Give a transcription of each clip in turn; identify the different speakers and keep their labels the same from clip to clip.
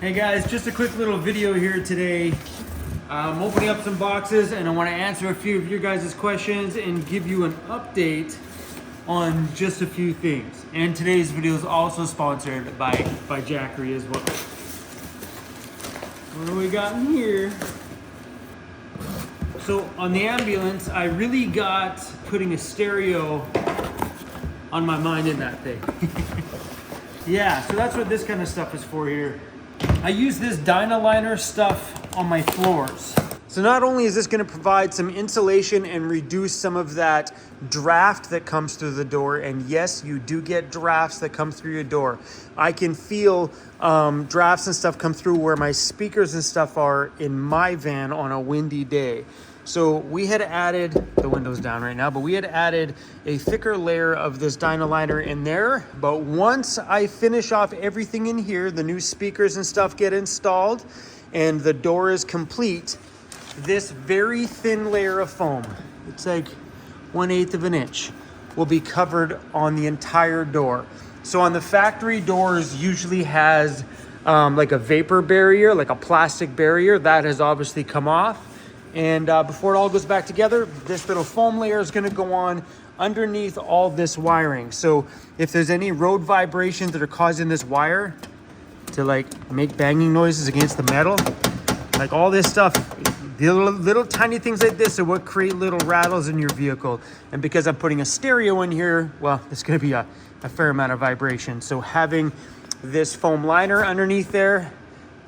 Speaker 1: Hey guys, just a quick little video here today. I'm opening up some boxes and I want to answer a few of your guys' questions and give you an update on just a few things. And today's video is also sponsored by Jackery as well. What do we got in here? So on the ambulance, I really got putting a stereo on my mind in that thing. Yeah, so that's what this kind of stuff is for here. I use this Dynaliner stuff on my floors. So not only is this going to provide some insulation and reduce some of that draft that comes through the door, and yes, you do get drafts that come through your door. I can feel drafts and stuff come through where my speakers and stuff are in my van on a windy day. So we had added, the window's down right now, but we had added a thicker layer of this Dynaliner in there. But once I finish off everything in here, the new speakers and stuff get installed and the door is complete, this very thin layer of foam, it's like 1/8 of an inch, will be covered on the entire door. So on the factory doors usually has like a vapor barrier, like a plastic barrier that has obviously come off. And before it all goes back together, this little foam layer is going to go on underneath all this wiring. So if there's any road vibrations that are causing this wire to like make banging noises against the metal, like all this stuff, the little tiny things like this are what create little rattles in your vehicle. And because I'm putting a stereo in here, well, there's going to be a fair amount of vibration. So having this foam liner underneath there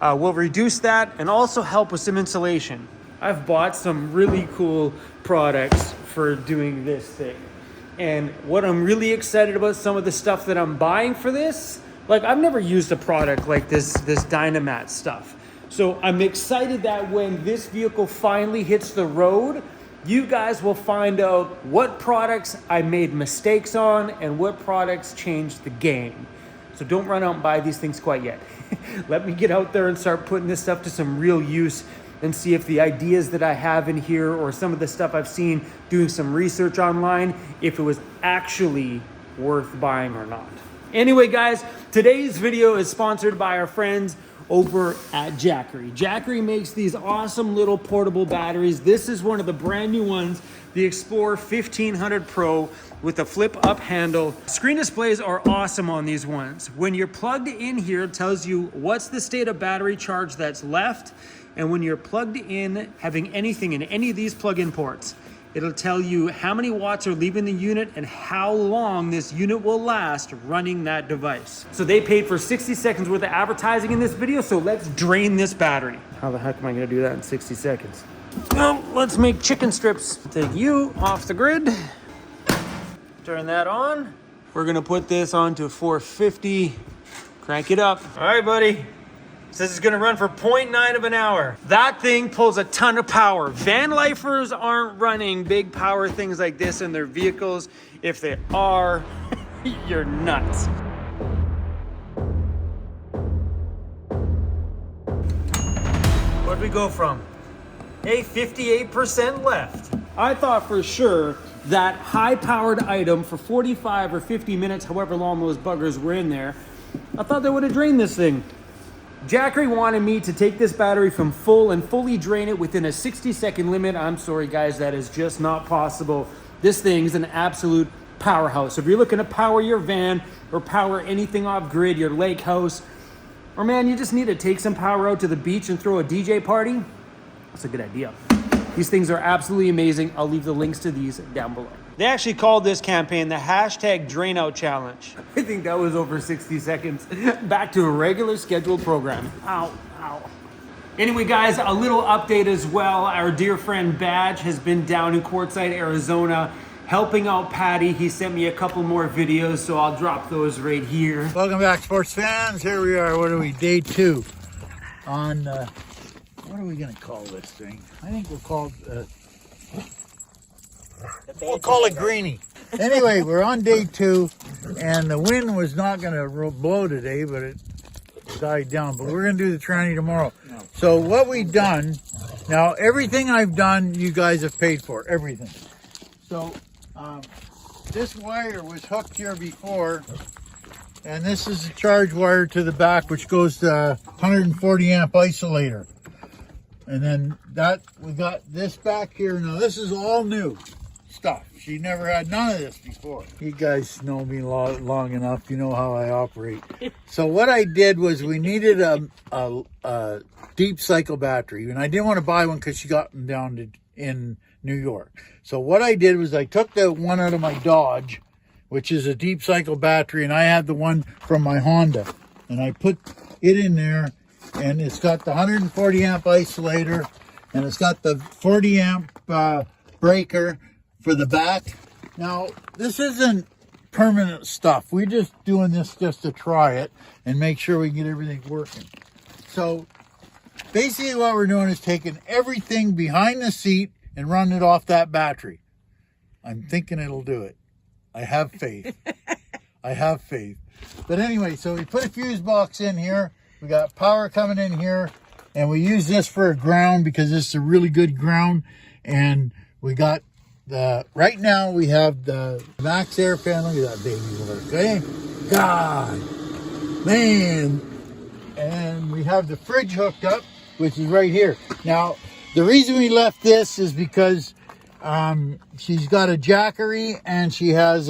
Speaker 1: will reduce that and also help with some insulation. I've bought some really cool products for doing this thing. And what I'm really excited about, some of the stuff that I'm buying for this, like I've never used a product like this Dynamat stuff. So I'm excited that when this vehicle finally hits the road, you guys will find out what products I made mistakes on and what products changed the game. So don't run out and buy these things quite yet. Let me get out there and start putting this stuff to some real use and see if the ideas that I have in here or some of the stuff I've seen doing some research online, if it was actually worth buying or not. Anyway, guys, today's video is sponsored by our friends over at Jackery. Jackery makes these awesome little portable batteries. This is one of the brand new ones, the Explorer 1500 Pro with a flip up handle. Screen displays are awesome on these ones. When you're plugged in here, it tells you what's the state of battery charge that's left. And when you're plugged in, having anything in any of these plug-in ports, it'll tell you how many watts are leaving the unit and how long this unit will last running that device. So they paid for 60 seconds worth of advertising in this video, so let's drain this battery. How the heck am I gonna do that in 60 seconds? Well, let's make chicken strips. Take you off the grid. Turn that on. We're gonna put this on to 450. Crank it up. All right, buddy. Says it's gonna run for 0.9 of an hour. That thing pulls a ton of power. Van lifers aren't running big power things like this in their vehicles. If they are, you're nuts. Where'd we go from? Hey, 58% left. I thought for sure that high-powered item for 45 or 50 minutes, however long those buggers were in there, I thought they would have drained this thing. Jackery wanted me to take this battery from full and fully drain it within a 60-second limit. I'm sorry, guys, that is just not possible. This thing is an absolute powerhouse. If you're looking to power your van or power anything off grid, your lake house, or man, you just need to take some power out to the beach and throw a DJ party, that's a good idea. These things are absolutely amazing. I'll leave the links to these down below. They actually called this campaign the #DrainOut Challenge. I think that was over 60 seconds. Back to a regular scheduled program. Ow, ow. Anyway, guys, a little update as well. Our dear friend Badge has been down in Quartzsite, Arizona, helping out Patty. He sent me a couple more videos, so I'll drop those right here.
Speaker 2: Welcome back, sports fans. Here we are. What are we? Day 2 on, what are we going to call this thing? I think we'll call it Greenie. Anyway, we're on day 2, and the wind was not going to blow today, but it died down. But we're going to do the tranny tomorrow. So what we've done, now everything I've done, you guys have paid for, everything. So this wire was hooked here before And this is the charge wire to the back, which goes to 140 amp isolator. And then we got this back here. Now this is all new stuff. She never had none of this before. You guys know me long enough. You know how I operate. So what I did was we needed a deep cycle battery, and I didn't want to buy one because she got them down in New York. So what I did was I took the one out of my Dodge, which is a deep cycle battery, and I had the one from my Honda, and I put it in there, and it's got the 140 amp isolator, and it's got the 40 amp breaker for the back. Now this isn't permanent stuff. We're just doing this just to try it and make sure we get everything working. So basically what we're doing is taking everything behind the seat and running it off that battery. I'm thinking it'll do it. I have faith. I have faith. But anyway, so we put a fuse box in here. We got power coming in here, and we use this for a ground because this is a really good ground. And we got right now we have the max air fan. Look at that baby work, okay? God, man. And we have the fridge hooked up, which is right here. Now, the reason we left this is because she's got a Jackery, and she has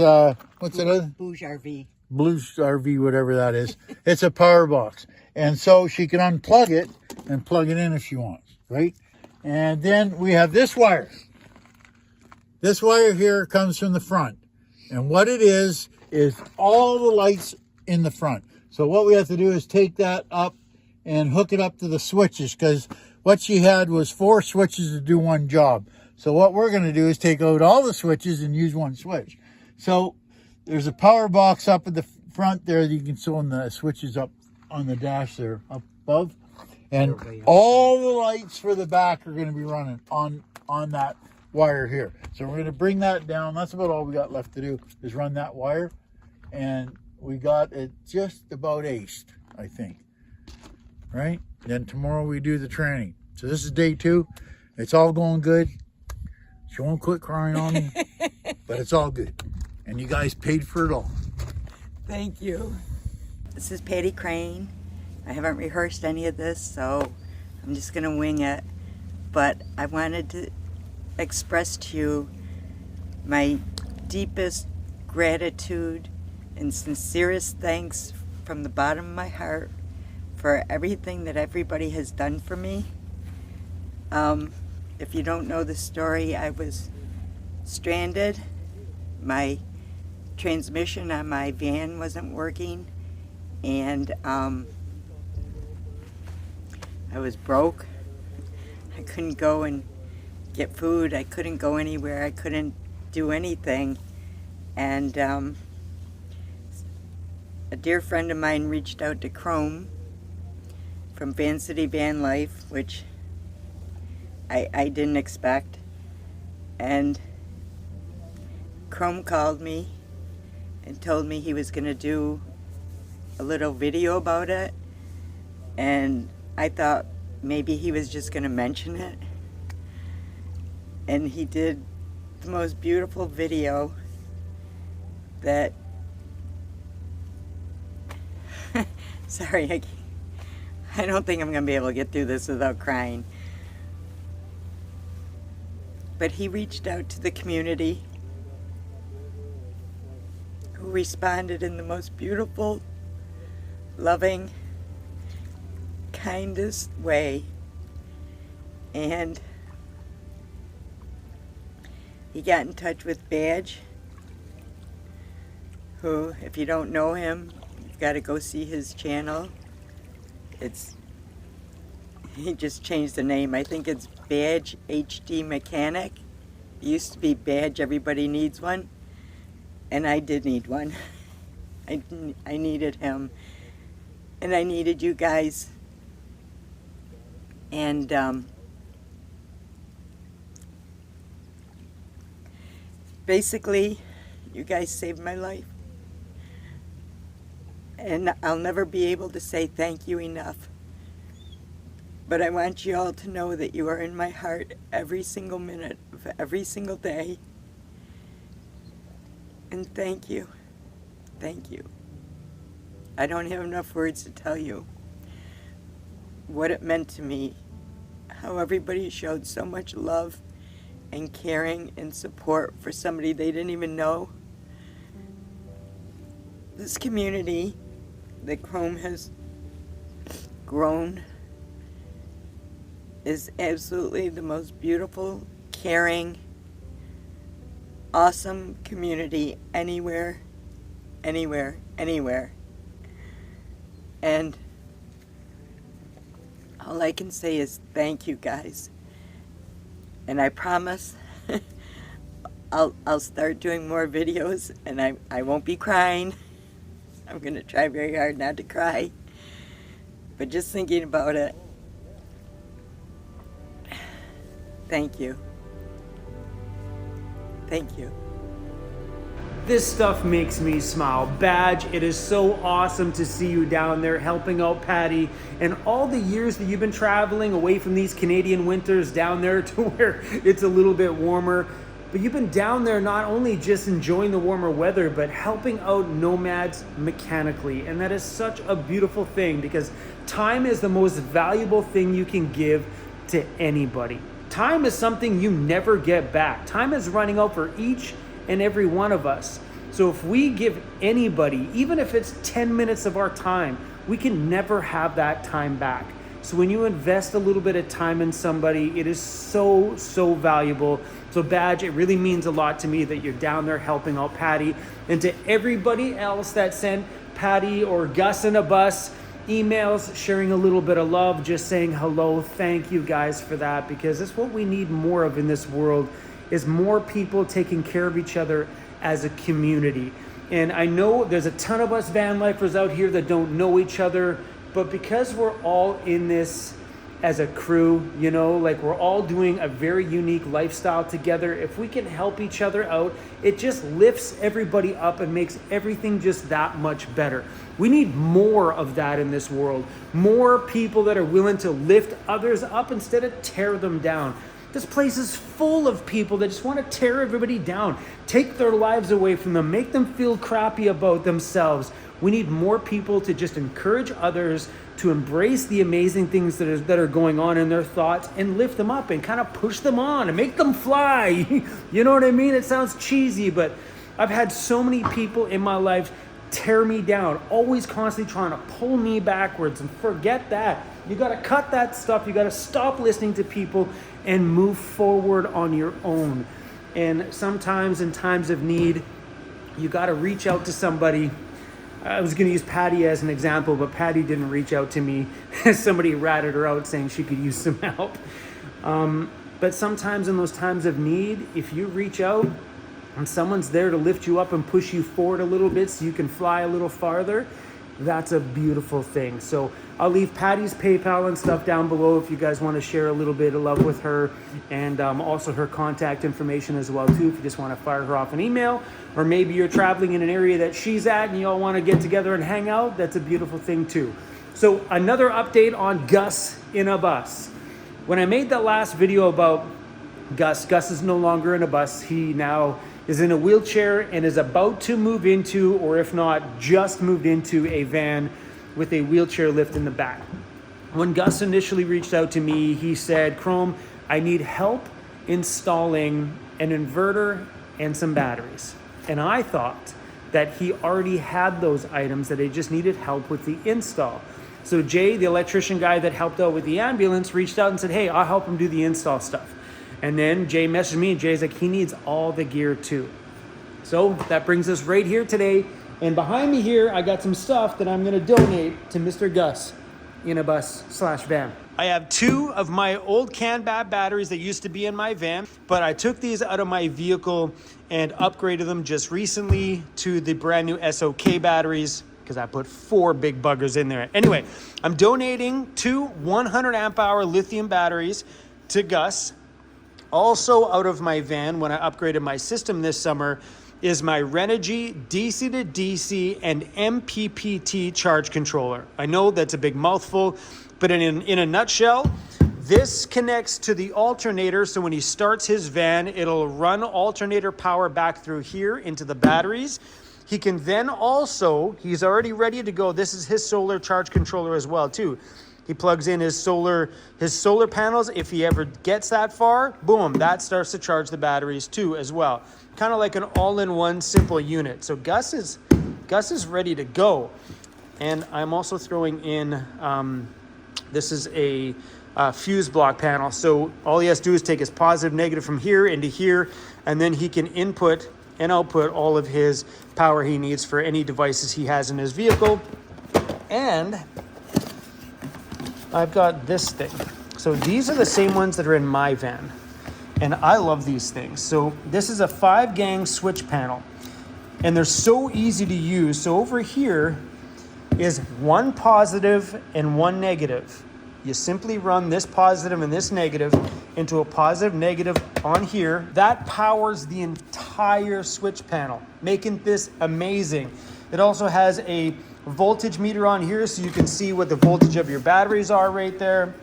Speaker 2: what's it?
Speaker 3: Bouge RV.
Speaker 2: Blues RV, whatever that is. It's a power box, and so she can unplug it and plug it in if she wants, right? And then we have this wire. This wire here comes from the front, and what it is all the lights in the front. So what we have to do is take that up and hook it up to the switches, because what she had was 4 switches to do one job. So what we're going to do is take out all the switches and use one switch. So there's a power box up at the front there that you can sew in the switches up on the dash there up above. And all the lights for the back are going to be running on that wire here. So we're going to bring that down. That's about all we got left to do is run that wire. And we got it just about aced, I think. Right? Then tomorrow we do the training. So this is day 2. It's all going good. She won't quit crying on me, but it's all good. And you guys paid for it all.
Speaker 3: Thank you. This is Patty Crane. I haven't rehearsed any of this, so I'm just going to wing it. But I wanted to express to you my deepest gratitude and sincerest thanks from the bottom of my heart for everything that everybody has done for me. If you don't know the story, I was stranded. My transmission on my van wasn't working, and I was broke. I couldn't go and get food. I couldn't go anywhere. I couldn't do anything. And a dear friend of mine reached out to Chrome from Vancity Vanlife, which I didn't expect. And Chrome called me and told me he was going to do a little video about it. And I thought maybe he was just going to mention it. And he did the most beautiful video that... Sorry, I don't think I'm going to be able to get through this without crying. But he reached out to the community, who responded in the most beautiful, loving, kindest way. And he got in touch with Badge, who, if you don't know him, you've got to go see his channel. He just changed the name. I think it's Badge HD Mechanic. It used to be Badge Everybody Needs One, and I did need one. I needed him, and I needed you guys. And basically, you guys saved my life. And I'll never be able to say thank you enough. But I want you all to know that you are in my heart every single minute of every single day. And thank you. Thank you. I don't have enough words to tell you what it meant to me, how everybody showed so much love and caring and support for somebody they didn't even know. This community that Chrome has grown is absolutely the most beautiful, caring, awesome community anywhere, anywhere, anywhere. And all I can say is thank you guys. And I promise I'll start doing more videos, and I won't be crying. I'm gonna try very hard not to cry. But just thinking about it, thank you. Thank you.
Speaker 1: This stuff makes me smile. Badge, it is so awesome to see you down there helping out Patty, and all the years that you've been traveling away from these Canadian winters down there to where it's a little bit warmer. But you've been down there not only just enjoying the warmer weather, but helping out nomads mechanically. And that is such a beautiful thing, because time is the most valuable thing you can give to anybody. Time is something you never get back. Time is running out for each and every one of us. So if we give anybody, even if it's 10 minutes of our time, we can never have that time back. So when you invest a little bit of time in somebody, it is so, so valuable. So Badge, it really means a lot to me that you're down there helping out Patty. And to everybody else that sent Patty or Gus in a bus emails sharing a little bit of love, just saying hello, thank you guys for that, because it's what we need more of in this world, is more people taking care of each other as a community. And I know there's a ton of us van lifers out here that don't know each other, but because we're all in this as a crew, you know, like we're all doing a very unique lifestyle together, if we can help each other out, it just lifts everybody up and makes everything just that much better. We need more of that in this world. More people that are willing to lift others up instead of tear them down. This place is full of people that just want to tear everybody down, take their lives away from them, make them feel crappy about themselves. We need more people to just encourage others to embrace the amazing things that are going on in their thoughts, and lift them up and kind of push them on and make them fly. You know what I mean? It sounds cheesy, but I've had so many people in my life tear me down, always constantly trying to pull me backwards, and forget that. You got to cut that stuff. You got to stop listening to people and move forward on your own. And sometimes in times of need, you got to reach out to somebody. I was going to use Patty as an example, but Patty didn't reach out to me. Somebody ratted her out saying she could use some help. But sometimes in those times of need, if you reach out and someone's there to lift you up and push you forward a little bit so you can fly a little farther, that's a beautiful thing. So I'll leave Patty's PayPal and stuff down below if you guys want to share a little bit of love with her, and also her contact information as well too, if you just want to fire her off an email, or maybe you're traveling in an area that she's at and you all want to get together and hang out. That's a beautiful thing too. So another update on Gus in a bus. When I made that last video about Gus is no longer in a bus. He now is in a wheelchair and is about to move into, or if not, just moved into a van with a wheelchair lift in the back. When Gus initially reached out to me, he said, Chrome, I need help installing an inverter and some batteries. And I thought that he already had those items, that he just needed help with the install. So Jay, the electrician guy that helped out with the ambulance, reached out and said, hey, I'll help him do the install stuff. And then Jay messaged me, and Jay's like, he needs all the gear too. So that brings us right here today. And behind me here, I got some stuff that I'm gonna donate to Mr. Gus in a bus/van. I have 2 of my old CanBat batteries that used to be in my van, but I took these out of my vehicle and upgraded them just recently to the brand new SOK batteries, because I put 4 big buggers in there. Anyway, I'm donating 2 100 amp hour lithium batteries to Gus. Also out of my van, when I upgraded my system this summer, is my Renogy DC to DC and MPPT charge controller. I know that's a big mouthful, but in a nutshell, this connects to the alternator. So when he starts his van, it'll run alternator power back through here into the batteries. He can then also, he's already ready to go. This is his solar charge controller as well too. He plugs in his solar panels. If he ever gets that far, boom, that starts to charge the batteries too as well. Kind of like an all-in-one simple unit. So Gus is ready to go. And I'm also throwing in, this is a fuse block panel. So all he has to do is take his positive, negative from here into here, and then he can input and output all of his power he needs for any devices he has in his vehicle. And I've got this thing. So these are the same ones that are in my van. And I love these things. So this is a 5-gang switch panel. And they're so easy to use. So over here is one positive and one negative. You simply run this positive and this negative into a positive, negative on here. That powers the entire switch panel, making this amazing. It also has a voltage meter on here so you can see what the voltage of your batteries are right there.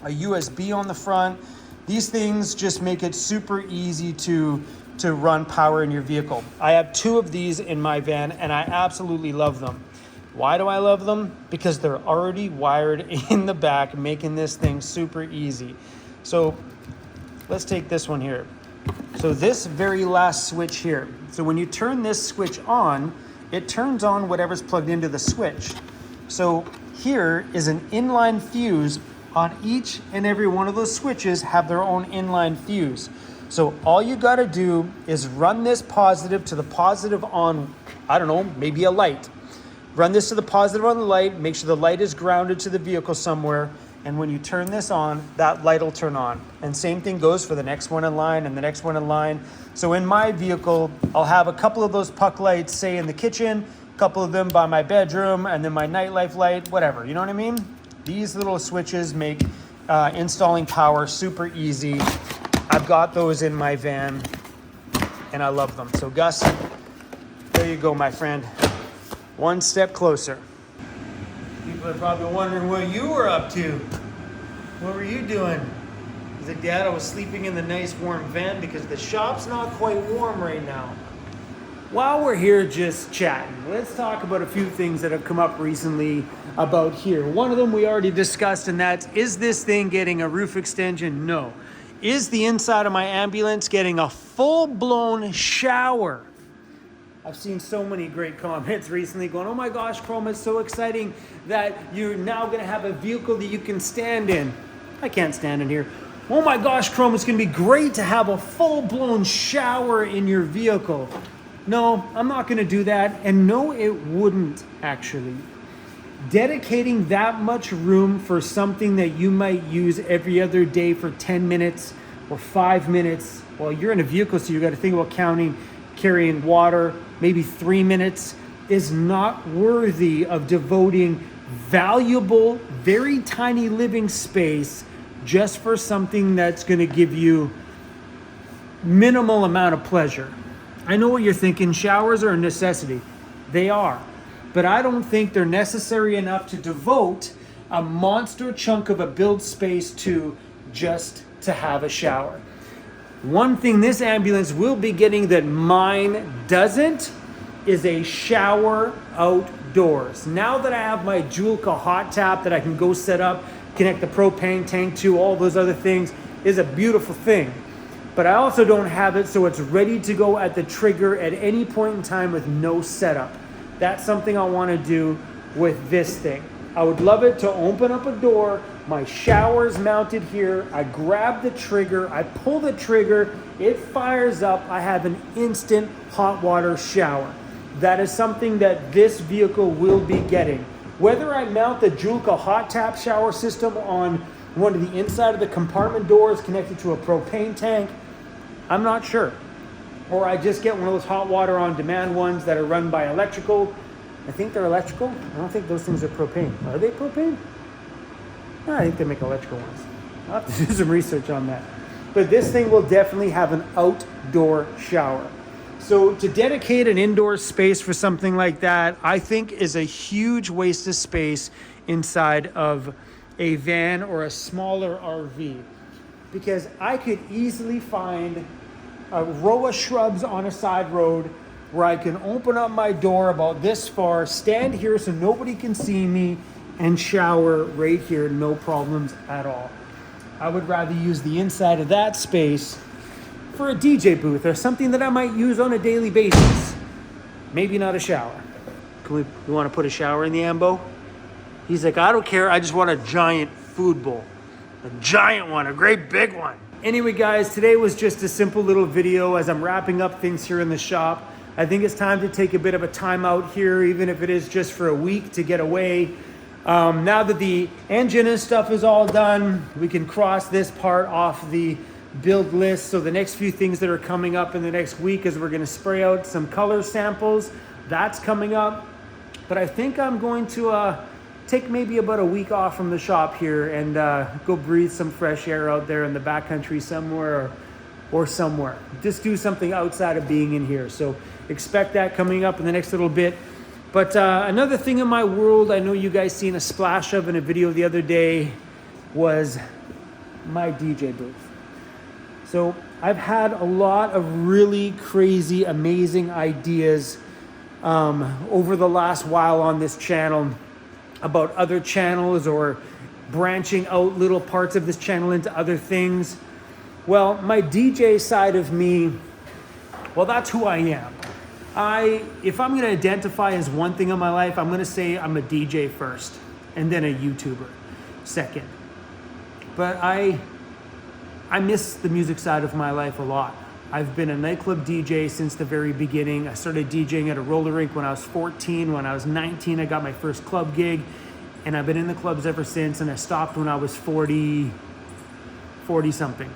Speaker 1: A USB on the front. These things just make it super easy to run power in your vehicle. I have 2 of these in my van and I absolutely love them. Why do I love them? Because they're already wired in the back, making this thing super easy. So let's take this one here. So this very last switch here. So when you turn this switch on, it turns on whatever's plugged into the switch. So here is an inline fuse on each and every one of those switches have their own inline fuse. So all you gotta do is run this positive to the positive on, I don't know, maybe a light. Run this to the positive on the light, make sure the light is grounded to the vehicle somewhere, and when you turn this on, that light will turn on. And same thing goes for the next one in line and the next one in line. So in my vehicle, I'll have a couple of those puck lights, say in the kitchen, a couple of them by my bedroom, and then my nightlife light, whatever, you know what I mean? These little switches make installing power super easy. I've got those in my van, and I love them. So Gus, there you go, my friend. One step closer. People are probably wondering what you were up to. What were you doing? He's like, Dad, I was sleeping in the nice warm van because the shop's not quite warm right now. While we're here just chatting, let's talk about a few things that have come up recently about here. One of them we already discussed, and that's, is this thing getting a roof extension? No. Is the inside of my ambulance getting a full-blown shower? I've seen so many great comments recently going, oh my gosh, Chrome, it's so exciting that you're now going to have a vehicle that you can stand in. I can't stand in here. Oh my gosh, Chrome, it's going to be great to have a full-blown shower in your vehicle. No, I'm not going to do that. And no, it wouldn't actually. Dedicating that much room for something that you might use every other day for 10 minutes or 5 minutes, well, you're in a vehicle, so you got to think about carrying water, maybe 3 minutes, is not worthy of devoting valuable, very tiny living space just for something that's going to give you minimal amount of pleasure. I know what you're thinking. Showers are a necessity. They are. But I don't think they're necessary enough to devote a monster chunk of a build space to just to have a shower. One thing this ambulance will be getting that mine doesn't is a shower outdoors. Now that I have my Julka hot tap that I can go set up, connect the propane tank to, all those other things, is a beautiful thing. But I also don't have it so it's ready to go at the trigger at any point in time with no setup. That's something I want to do with this thing. I would love it to open up a door, my shower's mounted here, I grab the trigger, I pull the trigger, it fires up, I have an instant hot water shower. That is something that this vehicle will be getting. Whether I mount the Julka hot tap shower system on one of the inside of the compartment doors connected to a propane tank, I'm not sure. Or I just get one of those hot water on demand ones that are run by electrical. I think they're electrical. I don't think those things are propane. Are they propane? No, I think they make electrical ones. I'll have to do some research on that. But this thing will definitely have an outdoor shower. So to dedicate an indoor space for something like that, I think is a huge waste of space inside of a van or a smaller RV. Because I could easily find a row of shrubs on a side road, where I can open up my door about this far, stand here so nobody can see me, and shower right here, no problems at all. I would rather use the inside of that space for a DJ booth or something that I might use on a daily basis. Maybe not a shower. You want to put a shower in the Ambo? He's like, I don't care, I just want a giant food bowl. A giant one, a great big one. Anyway guys, today was just a simple little video as I'm wrapping up things here in the shop. I think it's time to take a bit of a time out here, even if it is just for a week to get away. Now that the engine and stuff is all done, we can cross this part off the build list. So the next few things that are coming up in the next week is we're gonna spray out some color samples. That's coming up. But I think I'm going to take maybe about a week off from the shop here and go breathe some fresh air out there in the backcountry somewhere or somewhere. Just do something outside of being in here. So expect that coming up in the next little bit. But another thing in my world, I know you guys seen a splash of in a video the other day, was my DJ booth. So I've had a lot of really crazy, amazing ideas over the last while on this channel about other channels or branching out little parts of this channel into other things. Well, my DJ side of me, well, that's who I am. If I'm gonna identify as one thing in my life, I'm gonna say I'm a DJ first and then a YouTuber second. But I miss the music side of my life a lot. I've been a nightclub DJ since the very beginning. I started DJing at a roller rink when I was 14. When I was 19, I got my first club gig, and I've been in the clubs ever since, and I stopped when I was 40 something.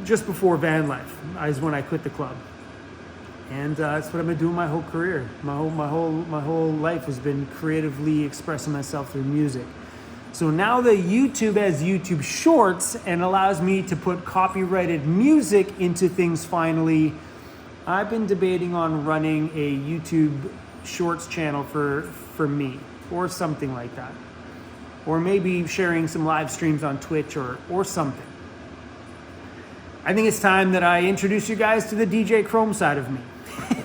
Speaker 1: Just before Vanlife is when I quit the club. And that's what I've been doing my whole career. My whole life has been creatively expressing myself through music. So now that YouTube has YouTube Shorts and allows me to put copyrighted music into things finally, I've been debating on running a YouTube Shorts channel for me or something like that. Or maybe sharing some live streams on Twitch or something. I think it's time that I introduce you guys to the DJ Chrome side of me.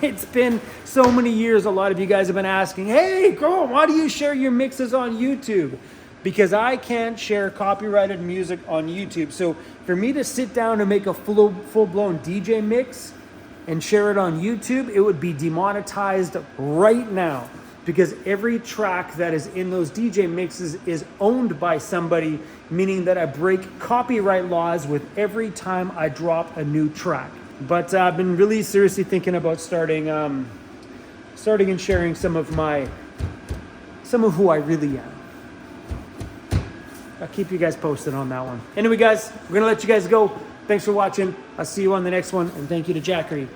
Speaker 1: It's been so many years, a lot of you guys have been asking, hey Chrome, why do you share your mixes on YouTube? Because I can't share copyrighted music on YouTube. So for me to sit down and make a full-blown DJ mix and share it on YouTube, it would be demonetized right now, because every track that is in those DJ mixes is owned by somebody, meaning that I break copyright laws with every time I drop a new track. But I've been really seriously thinking about starting and sharing some of who I really am. I'll keep you guys posted on that one. Anyway, guys, we're gonna let you guys go. Thanks for watching. I'll see you on the next one. And thank you to Jackery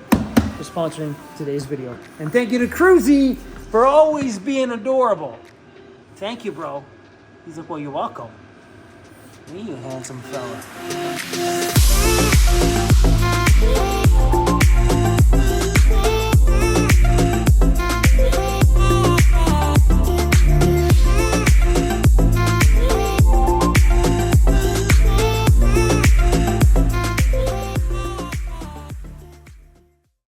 Speaker 1: for sponsoring today's video. And thank you to Cruzy for always being adorable. Thank you, bro. He's like, well, you're welcome. Me, you handsome fella.